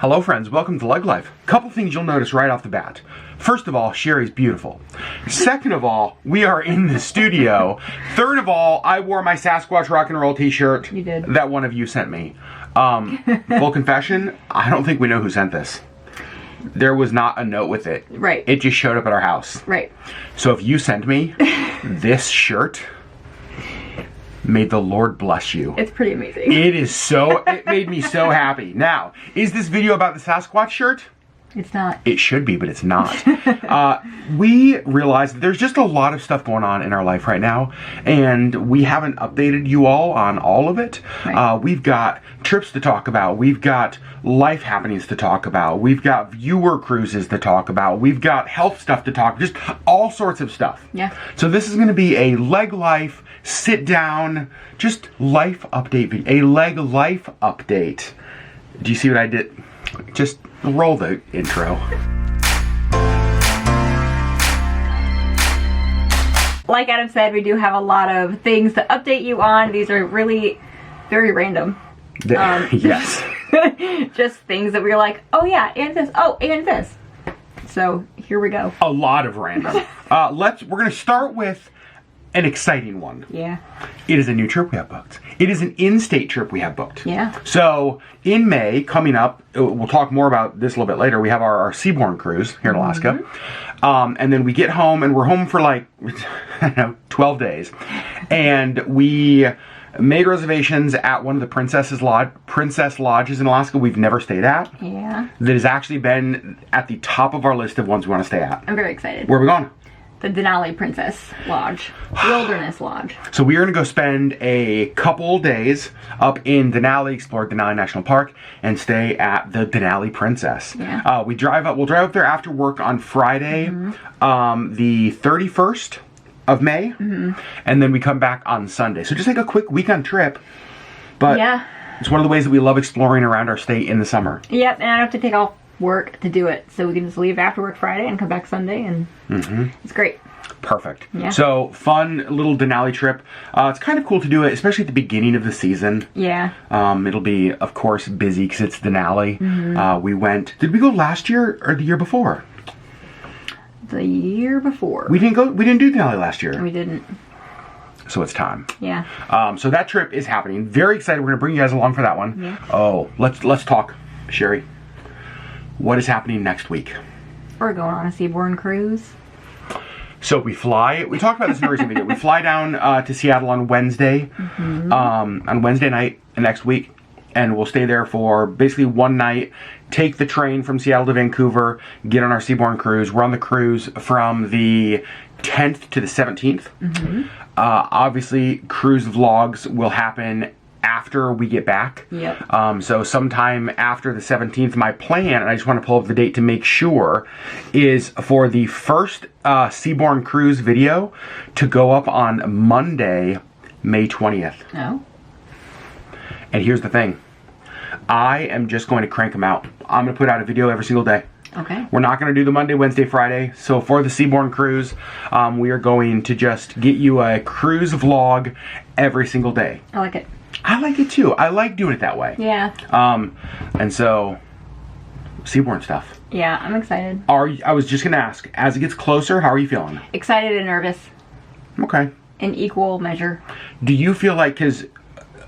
Hello friends, welcome to LeggLife. Couple things you'll notice right off the bat. First of all, Sherri's beautiful. Second of all, we are in the studio. Third of all, I wore my Sasquatch rock and roll t-shirt. You did. That one of you sent me. Full confession, I don't think we know who sent this. There was not a note with it. Right. It just showed up at our house. Right. So if you sent me this shirt, may the Lord bless you. It's pretty amazing. It made me so happy. Now, is this video about the Sasquatch shirt? It's not. It should be, but it's not. We realize that there's just a lot of stuff going on in our life right now, and we haven't updated you all on all of it. Right. We've got trips to talk about. We've got life happenings to talk about. We've got viewer cruises to talk about. We've got health stuff to talk, just all sorts of stuff. Yeah. So this is going to be a LeggLife sit down, just life update video. A LeggLife update. Do you see what I did? Just roll the intro. Like Adam said, we do have a lot of things to update you on. These are really very random. Yes. Just things that we were like, oh yeah, and this, oh, and this. So here we go. A lot of random. We're gonna start with an exciting one. Yeah. It is a new trip we have booked. It is an in-state trip we have booked. Yeah. So in May, coming up, we'll talk more about this a little bit later. We have our Seabourn cruise here in Alaska. And then we get home, and we're home for like, I don't know, 12 days. And we made reservations at one of the Princess Lodges in Alaska we've never stayed at. Yeah. That has actually been at the top of our list of ones we want to stay at. I'm very excited. Where are we going? The Denali Princess Lodge. Wilderness Lodge. So we are going to go spend a couple days up in Denali, explore Denali National Park, and stay at the Denali Princess. Yeah. We'll drive up there after work on Friday, the 31st of May, and then we come back on Sunday. So just like a quick weekend trip, but Yeah. it's one of the ways that we love exploring around our state in the summer. Yep, and I don't have to take off work to do it. So we can just leave after work Friday and come back Sunday, and it's great. Perfect. Yeah. So fun little Denali trip. It's kind of cool to do it, especially at the beginning of the season. Yeah. It'll be, of course, busy because it's Denali. Did we go last year or the year before? The year before. We didn't do Denali last year. We didn't. So it's time. Yeah. So that trip is happening. Very excited. We're going to bring you guys along for that one. Yeah. Oh, let's talk, Sherri. What is happening next week? We're going on a Seabourn cruise. So we talked about this in a recent video. We fly down to Seattle on Wednesday, on Wednesday night next week, and we'll stay there for basically one night, take the train from Seattle to Vancouver, get on our Seabourn cruise. We're on the cruise from the 10th to the 17th. Obviously, cruise vlogs will happen after we get back. Yep. So sometime after the 17th, my plan, and I just want to pull up the date to make sure, is for the first Seabourn cruise video to go up on Monday, May 20th. Oh. And here's the thing. I am just going to crank them out. I'm going to put out a video every single day. Okay. We're not going to do the Monday, Wednesday, Friday. So for the Seabourn cruise, we are going to just get you a cruise vlog every single day. I like it. I like it too. I like doing it that way. Yeah. And so, Seabourn stuff. Yeah, I'm excited. I was just going to ask, as it gets closer, how are you feeling? Excited and nervous. Okay. In equal measure. Do you feel like, because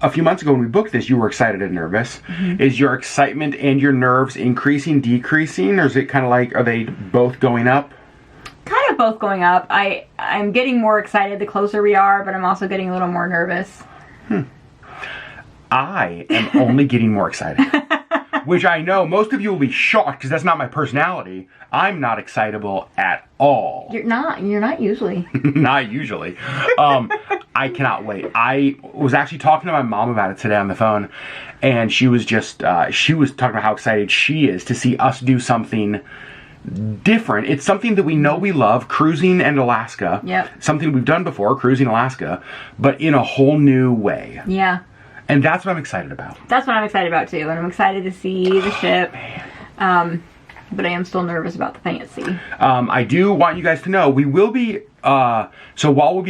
a few months ago when we booked this, you were excited and nervous. Is your excitement and your nerves increasing, decreasing, or is it kind of like, are they both going up? Kind of both going up. I'm getting more excited the closer we are, but I'm also getting a little more nervous. I am only getting more excited. Which I know most of you will be shocked because that's not my personality. I'm not excitable at all. You're not usually. Not usually. I cannot wait. I was actually talking to my mom about it today on the phone, and she was talking about how excited she is to see us do something different. It's something that we know we love, cruising in Alaska. Yep. Something we've done before, cruising Alaska, but in a whole new way. Yeah. And that's what I'm excited about. That's what I'm excited about too, and I'm excited to see the ship. But I am still nervous about the thing at sea. I do want you guys to know we will be So while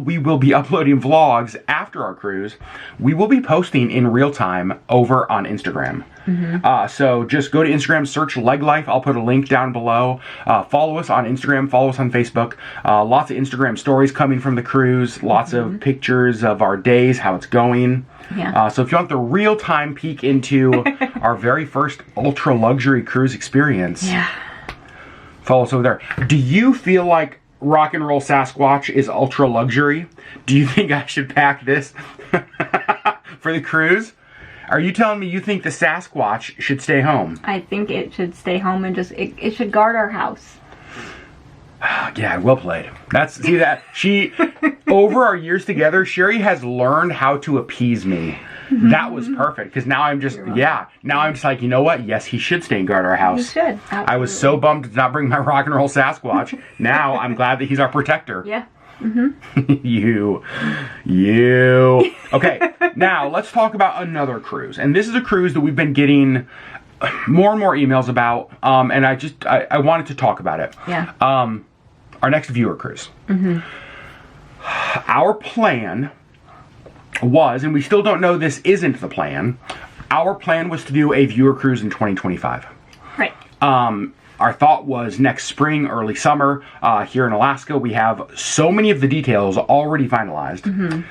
we will be uploading vlogs after our cruise, we will be posting in real time over on Instagram. So just go to Instagram, search LeggLife. I'll put a link down below. Follow us on Instagram, follow us on Facebook. Lots of Instagram stories coming from the cruise, lots of pictures of our days, how it's going. Yeah. So if you want the real-time peek into our very first ultra luxury cruise experience, follow us over there. Do you feel like Rock and Roll Sasquatch is ultra luxury? Do you think I should pack this for the cruise? Are you telling me you think the Sasquatch should stay home? I think it should stay home and just, it should guard our house. Yeah, well played. She, over our years together, Sherri has learned how to appease me. That was perfect, because now I'm just, now I'm just like, you know what? Yes, he should stay and guard our house. He should, absolutely. I was so bummed to not bring my Rock and Roll Sasquatch. Now I'm glad that he's our protector. Yeah. You. Okay, now let's talk about another cruise. And this is a cruise that we've been getting more and more emails about, and I wanted to talk about it. Yeah. Our next viewer cruise. Our plan was, and we still don't know this isn't the plan, our plan was to do a viewer cruise in 2025. Right. Our thought was next spring, early summer, here in Alaska. We have so many of the details already finalized.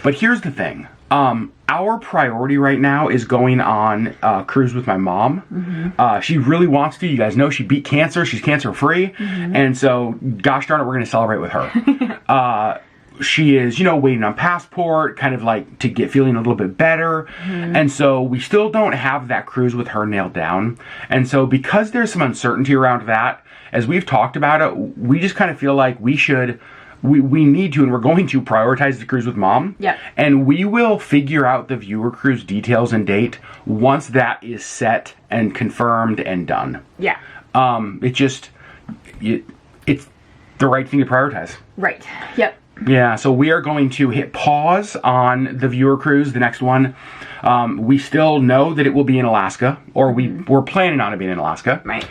But here's the thing. Our priority right now is going on a cruise with my mom. She really wants to. You guys know she beat cancer. She's cancer-free. And so, gosh darn it, we're going to celebrate with her. She is, waiting on passport, kind of like to get feeling a little bit better. And so we still don't have that cruise with her nailed down. And so because there's some uncertainty around that, as we've talked about it, we just kind of feel like we need to, and we're going to prioritize the cruise with mom. Yeah. And we will figure out the viewer cruise details and date once that is set and confirmed and done. Yeah. It's the right thing to prioritize. Right. Yep. Yeah, so we are going to hit pause on the viewer cruise, the next one. We still know that it will be in Alaska, or we're planning on it being in Alaska. Right.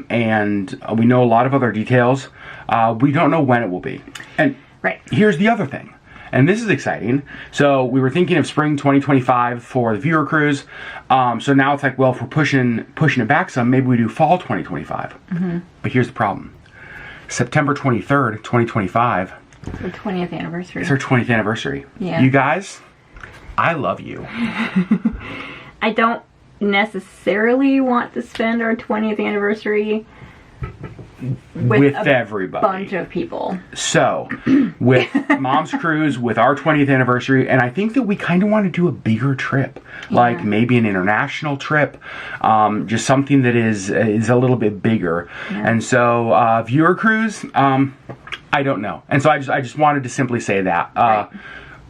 And we know a lot of other details. We don't know when it will be. And here's the other thing, and this is exciting. So we were thinking of spring 2025 for the viewer cruise. So now it's like, well, if we're pushing it back some, maybe we do fall 2025. But here's the problem. September 23rd, 2025. It's our 20th anniversary. It's our 20th anniversary. Yeah. You guys, I love you. I don't necessarily want to spend our 20th anniversary with everybody. Bunch of people. So, with Mom's Cruise, with our 20th anniversary, and I think that we kind of want to do a bigger trip. Like maybe an international trip. Just something that is a little bit bigger. Yeah. And so, viewer cruise, I don't know. And so I just wanted to simply say that.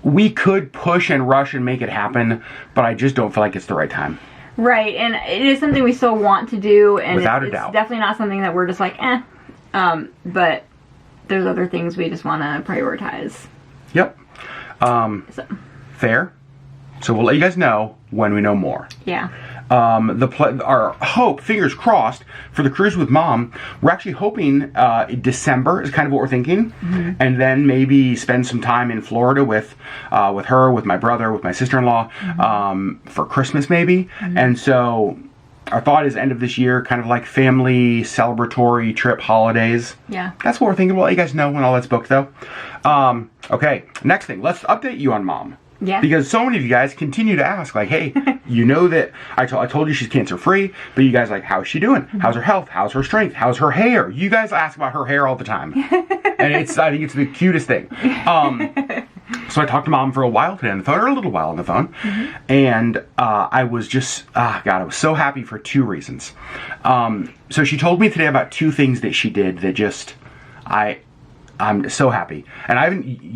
We could push and rush and make it happen, but I just don't feel like it's the right time. Right, and it is something we still want to do, and Without a it's doubt. Definitely not something that we're just like, but there's other things we just want to prioritize. Yep. Fair. So we'll let you guys know when we know more. Yeah. Our hope, fingers crossed, for the cruise with Mom, we're actually hoping December is kind of what we're thinking, and then maybe spend some time in Florida with her, with my brother, with my sister-in-law, for Christmas maybe. And so our thought is end of this year, kind of like family celebratory trip holidays. Yeah. That's what we're thinking. We'll let you guys know when all that's booked, though. Okay, next thing. Let's update you on Mom. Yeah. Because so many of you guys continue to ask, like, hey, you know that I told you she's cancer-free, but you guys, like, how's she doing? How's her health? How's her strength? How's her hair? You guys ask about her hair all the time. And I think it's the cutest thing. So I talked to Mom for a while today on the phone, or a little while on the phone, and I was just, I was so happy for two reasons. So she told me today about two things that she did that just, I'm so happy. And I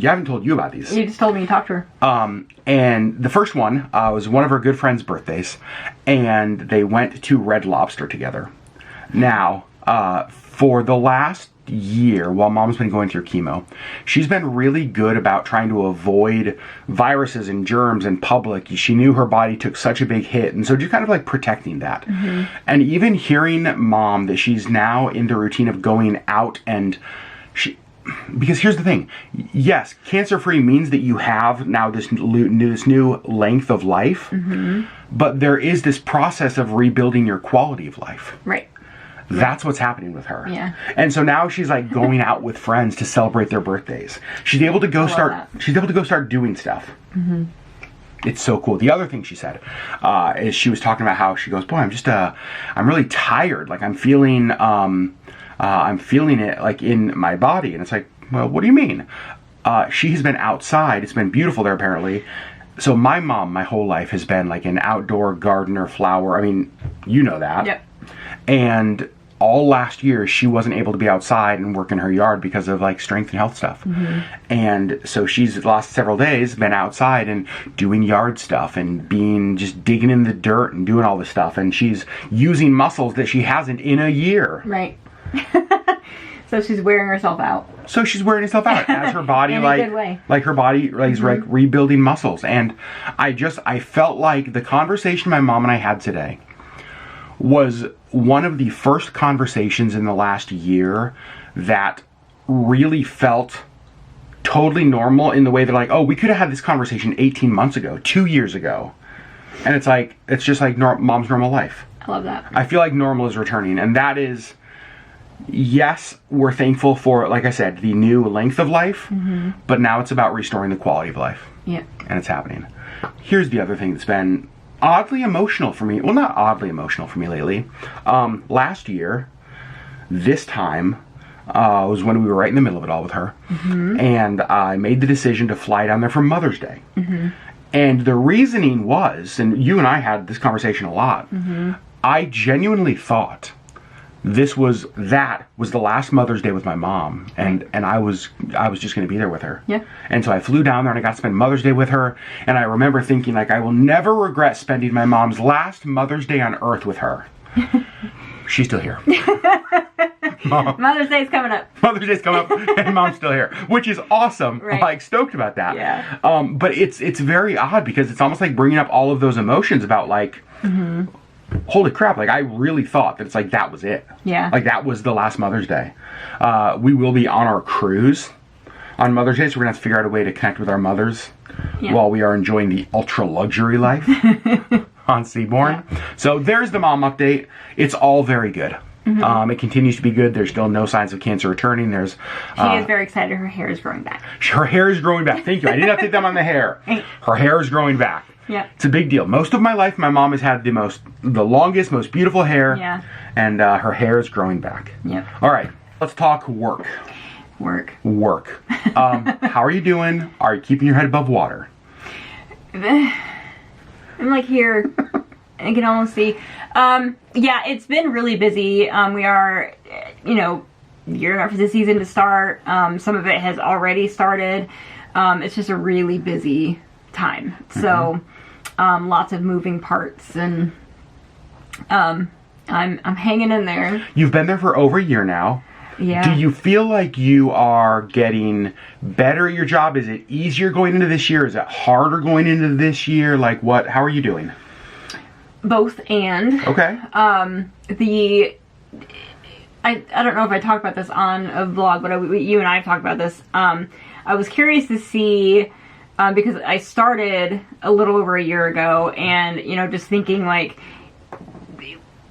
haven't told you about these. You just told me you talked to her. And the first one was one of her good friends' birthdays, and they went to Red Lobster together. Now, for the last year, while Mom's been going through chemo, she's been really good about trying to avoid viruses and germs in public. She knew her body took such a big hit, and so just kind of like protecting that. And even hearing Mom that she's now in the routine of going out, and because here's the thing. Yes, cancer-free means that you have now this new length of life, but there is this process of rebuilding your quality of life. Right. That's what's happening with her. Yeah. And so now she's like going out with friends to celebrate their birthdays. She's able to go start doing stuff. It's so cool. The other thing she said is she was talking about how she goes, boy, I'm really tired. Like I'm feeling it like in my body. And it's like, well, what do you mean? She has been outside. It's been beautiful there apparently. So my mom, my whole life has been like an outdoor gardener, flower. I mean, you know that. Yep. And all last year, she wasn't able to be outside and work in her yard because of like strength and health stuff. And so she's the last several days been outside and doing yard stuff and just digging in the dirt and doing all this stuff. And she's using muscles that she hasn't in a year. Right. So she's wearing herself out. As her body In a good way. like her body is like rebuilding muscles. And I felt like the conversation my mom and I had today was one of the first conversations in the last year that really felt totally normal in the way that like, oh, we could have had this conversation 18 months ago, 2 years ago. And it's just like mom's normal life. I love that. I feel like normal is returning. And that is, yes, we're thankful for, like I said, the new length of life, but now it's about restoring the quality of life. Yeah. And it's happening. Here's the other thing that's been oddly emotional for me. Well, not oddly emotional for me lately. Last year, this time, was when we were right in the middle of it all with her. And I made the decision to fly down there for Mother's Day. And the reasoning was, and you and I had this conversation a lot, I genuinely thought that was the last Mother's Day with my mom, and I was just going to be there with her. Yeah. And so I flew down there and I got to spend Mother's Day with her, and I remember thinking like I will never regret spending my mom's last Mother's Day on Earth with her. She's still here. Mother's Day's coming up. Mother's Day's coming up, and mom's still here, which is awesome. Right. Like stoked about that. Yeah. But it's very odd because it's almost like bringing up all of those emotions about like. Holy crap, like I really thought that it's like that was it. Yeah. Like that was the last Mother's Day. We will be on our cruise on Mother's Day, so we're gonna have to figure out a way to connect with our mothers while we are enjoying the ultra luxury life on Seabourn. So there's the mom update. It's all very good. It continues to be good. There's still no signs of cancer returning. She is very excited. Her hair is growing back. Her hair is growing back. Thank you. I didn't update them on the hair. Her hair is growing back. Yeah. It's a big deal. Most of my life, my mom has had the longest, most beautiful hair. Yeah. And her hair is growing back. Yep. All right. Let's talk work. Work. How are you doing? Are you keeping your head above water? I'm like here. I can almost see. Yeah, it's been really busy. We are, gearing up for the season to start. Some of it has already started. It's just a really busy time. So, lots of moving parts, and I'm hanging in there. You've been there for over a year now. Yeah. Do you feel like you are getting better at your job? Is it easier going into this year? Is it harder going into this year? Like what? How are you doing? Both and. Okay. I don't know if I talked about this on a vlog, but you and I have talked about this. I was curious to see, because I started a little over a year ago, and just thinking like,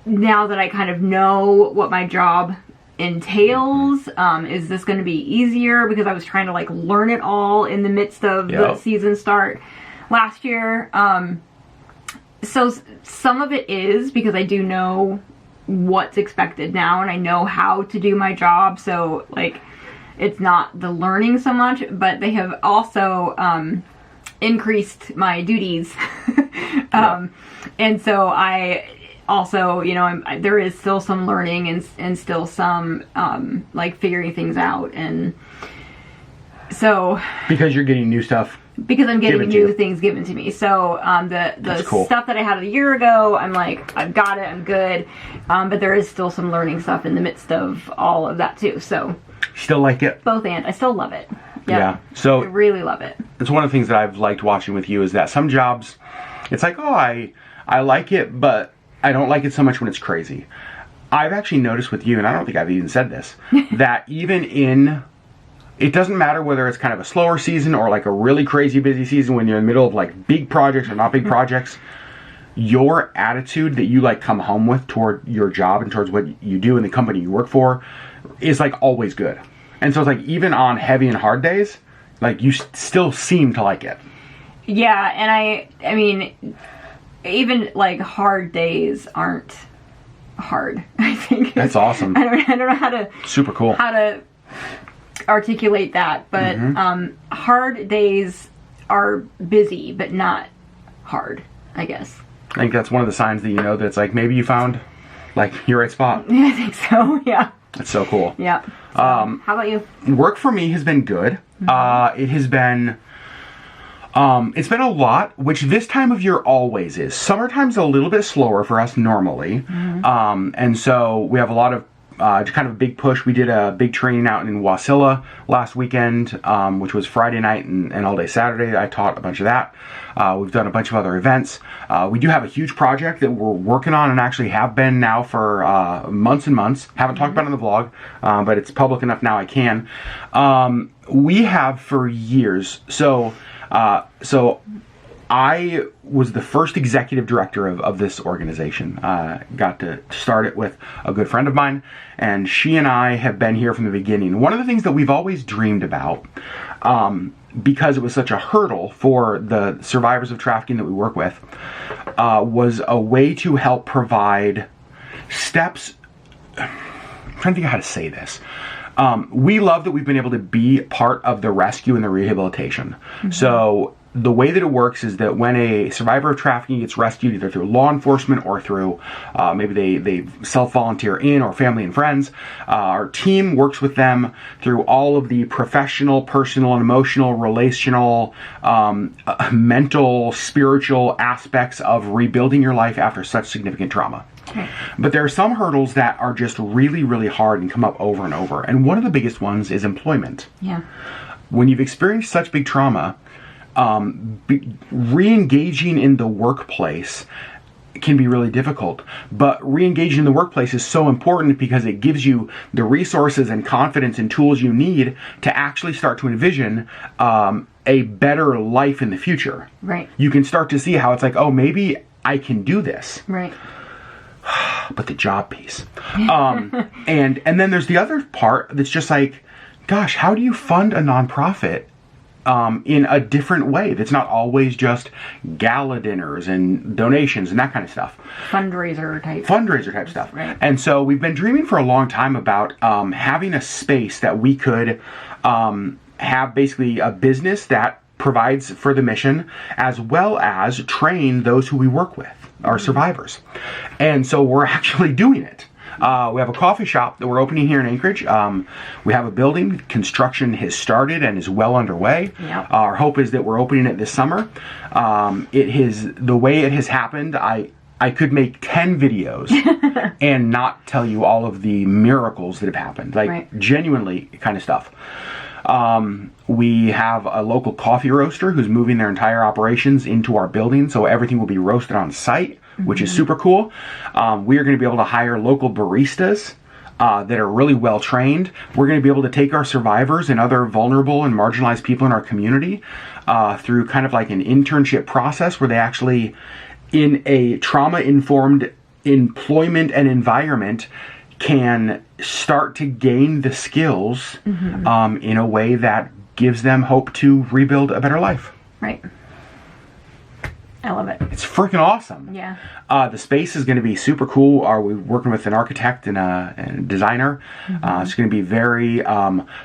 now that I kind of know what my job entails, is this going to be easier? Because I was trying to like learn it all in the midst of the season start last year. So some of it is because I do know what's expected now, and I know how to do my job. So like, it's not the learning so much, but they have also increased my duties. And so I also, there is still some learning and still some like figuring things out. And so because you're getting new stuff. Because I'm getting new things given to me. So the cool. stuff that I had a year ago, I'm like, I've got it, I'm good. But there is still some learning stuff in the midst of all of that too. So still like it? Both and. I still love it. Yep. Yeah. So I really love it. It's one of the things that I've liked watching with you is that some jobs, it's like, oh, I like it, but I don't like it so much when it's crazy. I've actually noticed with you, and I don't think I've even said this, that even in it doesn't matter whether it's kind of a slower season or like a really crazy busy season when you're in the middle of like big projects or not big projects. Your attitude that you like come home with toward your job and towards what you do in the company you work for is like always good. And so it's like even on heavy and hard days, like you still seem to like it. Yeah, and I mean, even like hard days aren't hard. I think that's awesome. I don't know how to super cool how to articulate that, but hard days are busy, but not hard, I guess. I think that's one of the signs that you know that it's like maybe you found like your right spot. Yeah, I think so. Yeah. That's so cool. Yeah. So, how about you? Work for me has been good. It has been. It's been a lot, which this time of year always is. Summertime's a little bit slower for us normally, and so we have a lot of kind of a big push. We did a big training out in Wasilla last weekend, which was Friday night and all day Saturday. I taught a bunch of that. We've done a bunch of other events. We do have a huge project that we're working on and actually have been now for months and months. Haven't talked about it in the vlog, but it's public enough now I can. We have for years. So I was the first executive director of this organization. Got to start it with a good friend of mine, and she and I have been here from the beginning. One of the things that we've always dreamed about, because it was such a hurdle for the survivors of trafficking that we work with, was a way to help provide steps. I'm trying to think of how to say this. We love that we've been able to be part of the rescue and the rehabilitation. So the way that it works is that when a survivor of trafficking gets rescued, either through law enforcement or through maybe they self-volunteer in or family and friends, our team works with them through all of the professional, personal, and emotional, relational, mental, spiritual aspects of rebuilding your life after such significant trauma. But there are some hurdles that are just really, really hard and come up over and over. And one of the biggest ones is employment. Yeah. When you've experienced such big trauma, re-engaging in the workplace can be really difficult. But re-engaging in the workplace is so important because it gives you the resources and confidence and tools you need to actually start to envision a better life in the future. Right. You can start to see how it's like, oh, maybe I can do this. Right. But the job piece. And then there's the other part that's just like, gosh, how do you fund a nonprofit in a different way that's not always just gala dinners and donations and that kind of stuff? Fundraiser type stuff. Right. And so we've been dreaming for a long time about having a space that we could have basically a business that provides for the mission as well as train those who we work with, our survivors. And so we're actually doing it. We have a coffee shop that we're opening here in Anchorage. We have a building. Construction has started and is well underway. Yep. Our hope is that we're opening it this summer. The way it has happened, I could make 10 videos and not tell you all of the miracles that have happened. Like genuinely kind of stuff. We have a local coffee roaster who's moving their entire operations into our building, so everything will be roasted on site, which is super cool. We are going to be able to hire local baristas that are really well trained. We're going to be able to take our survivors and other vulnerable and marginalized people in our community through kind of like an internship process where they actually, in a trauma-informed employment and environment, can start to gain the skills in a way that gives them hope to rebuild a better life. Right. I love it. It's freaking awesome. Yeah. The space is going to be super cool. We're working with an architect and a designer. It's going to be very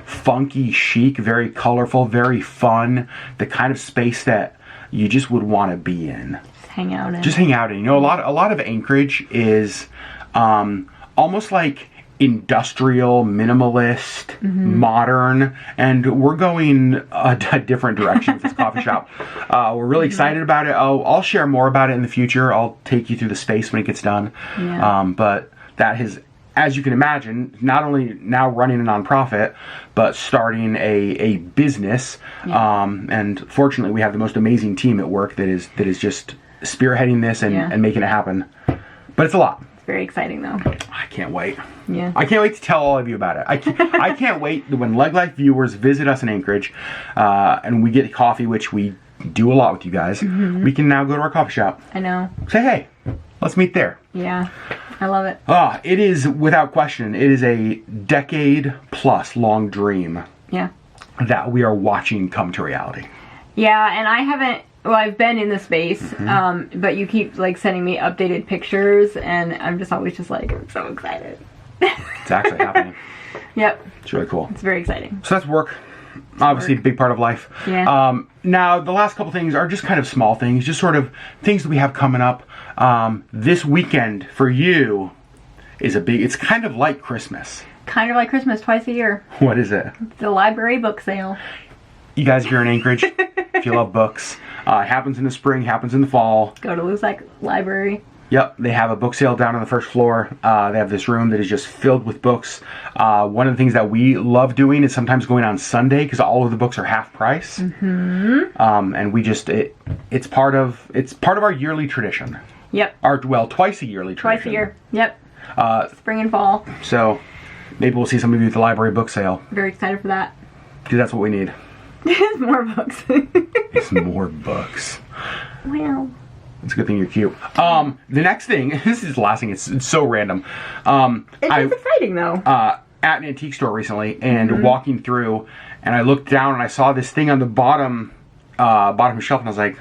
funky, chic, very colorful, very fun. The kind of space that you just would want to be in. Hang out in. Just hang out in. You know, a lot of Anchorage is almost like industrial, minimalist, modern, and we're going a different direction with this coffee shop. We're really excited about it. I'll share more about it in the future. I'll take you through the space when it gets done. Yeah. But that has, as you can imagine, not only now running a nonprofit, but starting a business. Yeah. And fortunately, we have the most amazing team at work that is just spearheading this and making it happen. But it's a lot. It's very exciting, though. I can't wait. Yeah. I can't wait to tell all of you about it. I can't wait when LeggLife viewers visit us in Anchorage and we get coffee, which we do a lot with you guys. We can now go to our coffee shop. I know. Say, hey, let's meet there. Yeah. I love it. It is, without question, it is a decade-plus long dream. Yeah. That we are watching come to reality. Yeah, and I haven't. Well, I've been in the space, but you keep like sending me updated pictures, and I'm just always just like, I'm so excited. It's actually happening. Yep. It's really cool. It's very exciting. So that's work. Obviously, a big part of life. Yeah. Now, the last couple things are just kind of small things, just sort of things that we have coming up. This weekend for you is it's kind of like Christmas. Kind of like Christmas, twice a year. What is it? The library book sale. You guys, if you're in Anchorage, if you love books, it happens in the spring, happens in the fall. Go to Luzak Library. Yep, they have a book sale down on the first floor. They have this room that is just filled with books. One of the things that we love doing is sometimes going on Sunday because all of the books are half price. And we just it's part of our yearly tradition. Yep. Twice a yearly tradition. Twice a year. Yep. Spring and fall. So maybe we'll see some of you at the library book sale. Very excited for that. Because that's what we need. More books. It's more books. Wow. It's a good thing you're cute. The next thing, this is the last thing, it's so random. It's exciting though. At an antique store recently and walking through, and I looked down and I saw this thing on the bottom shelf, and I was like,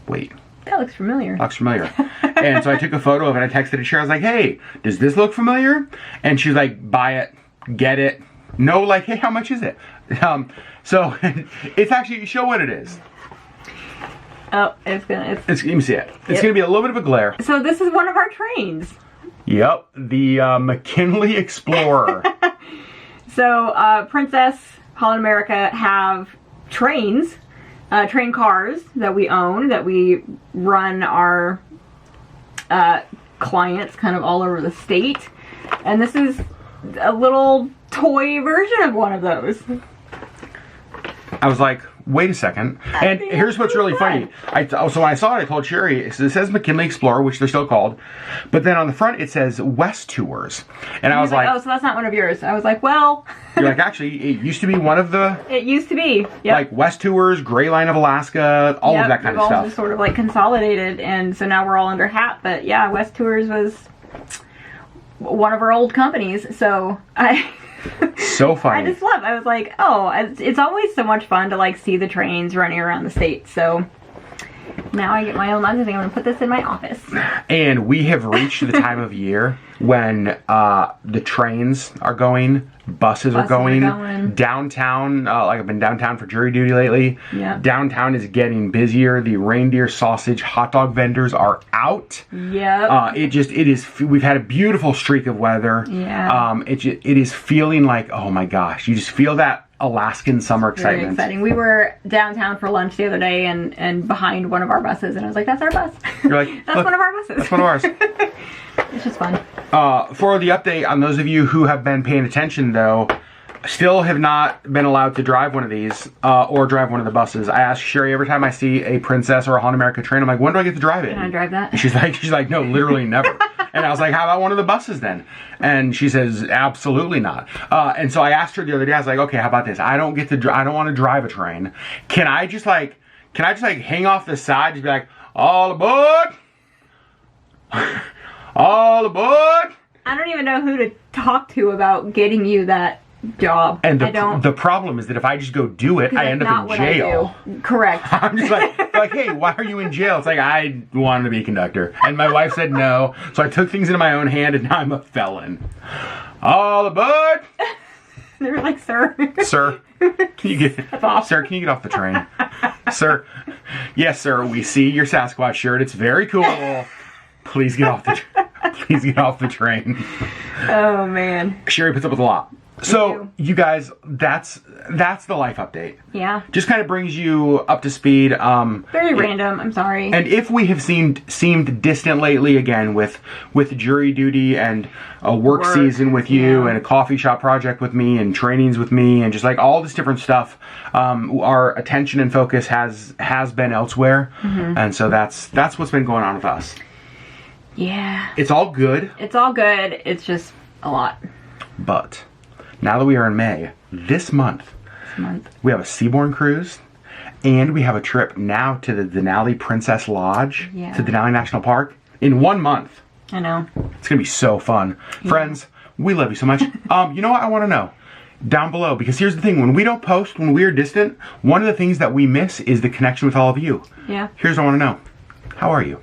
wait. That looks familiar. Looks familiar. And so I took a photo of it, I texted it to Sherri, I was like, hey, does this look familiar? And she's like, buy it, get it. No, like, hey, how much is it? So it's actually, show what it is. Oh, it's let me see it. It's gonna be a little bit of a glare. So this is one of our trains. Yep, the McKinley Explorer. So Princess, Holland America have trains, train cars that we own, that we run our clients kind of all over the state. And this is a little toy version of one of those. I was like, wait a second. And here's what's really funny. So when I saw it, I told Sherri, it says McKinley Explorer, which they're still called. But then on the front, it says West Tours. And I was like, oh, so that's not one of yours. I was like, well. You're like, actually, it used to be one of the. It used to be. Yep. Like West Tours, Gray Line of Alaska, all of that kind of stuff. All just sort of like consolidated. And so now we're all under hat. But yeah, West Tours was one of our old companies. So so funny. I was like, oh, it's always so much fun to like see the trains running around the state. So now I get my own magazine. I'm going to put this in my office. And we have reached the time of year when the trains are going, buses are going. Downtown, like I've been downtown for jury duty lately. Yeah. Downtown is getting busier. The reindeer sausage hot dog vendors are out. Yeah. We've had a beautiful streak of weather. Yeah. It is feeling like, oh my gosh, you just feel that Alaskan summer excitement. Very exciting. We were downtown for lunch the other day and behind one of our buses, and I was like, that's our bus. You're like, that's one of our buses. That's one of ours. It's just fun. For the update on those of you who have been paying attention, though, still have not been allowed to drive one of these or drive one of the buses. I ask Sherri every time I see a Princess or a Holland America train, I'm like, when do I get to drive it? Can I drive that? And she's like, no, literally never. And I was like, how about one of the buses then? And she says, absolutely not. And so I asked her the other day, I was like, okay, how about this? I don't want to drive a train. Can I just hang off the side, just be like, all aboard? All aboard! I don't even know who to talk to about getting you that job. And the problem is that if I just go do it, I end up in jail. Correct. I'm just like, hey, why are you in jail? It's like, I wanted to be a conductor. And my wife said no. So I took things into my own hand and now I'm a felon. All aboard! They were like, sir. Sir, can you get off the train? Sir, yes, sir, we see your Sasquatch shirt. It's very cool. Please get off the train. Oh man. Sherri puts up with a lot. So you guys, that's the life update. Yeah. Just kind of brings you up to speed. Very random. I'm sorry. And if we have seemed distant lately, again with jury duty and a work season with you and a coffee shop project with me and trainings with me and just like all this different stuff, our attention and focus has been elsewhere, and so that's what's been going on with us. Yeah. It's all good. It's all good. It's just a lot. But now that we are in May, this month, we have a Seabourn cruise, and we have a trip now to the Denali Princess Lodge, to Denali National Park, in 1 month. I know. It's going to be so fun. Yeah. Friends, we love you so much. You know what I want to know? Down below, because here's the thing, when we don't post, when we're distant, one of the things that we miss is the connection with all of you. Yeah. Here's what I want to know. How are you?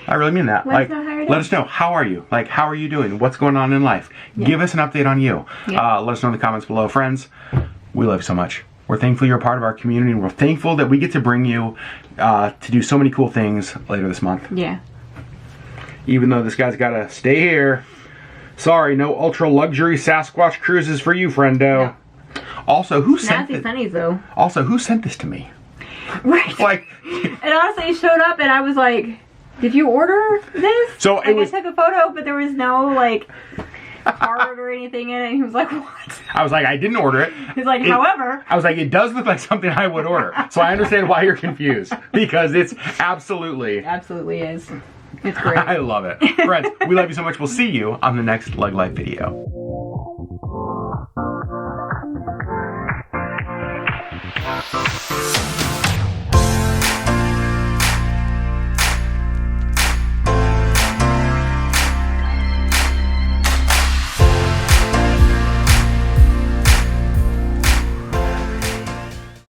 I really mean that. Let us know. How are you? Like, how are you doing? What's going on in life? Yeah. Give us an update on you. Yeah. Let us know in the comments below. Friends, we love you so much. We're thankful you're a part of our community. We're thankful that we get to bring you to do so many cool things later this month. Yeah. Even though this guy's got to stay here. Sorry, no ultra luxury Sasquatch cruises for you, friendo. No. Also, who sent this? Sunnies, though. Also, who sent this to me? Right. Like, and honestly, it showed up, and I was like, "Did you order this?" So like, it was. I took a photo, but there was no like card or anything in it. And he was like, "What?" I was like, "I didn't order it." He's like, "However," I was like, "It does look like something I would order." So I understand why you're confused, because it's absolutely is. It's great. I love it. Friends, we love you so much. We'll see you on the next LeggLife video.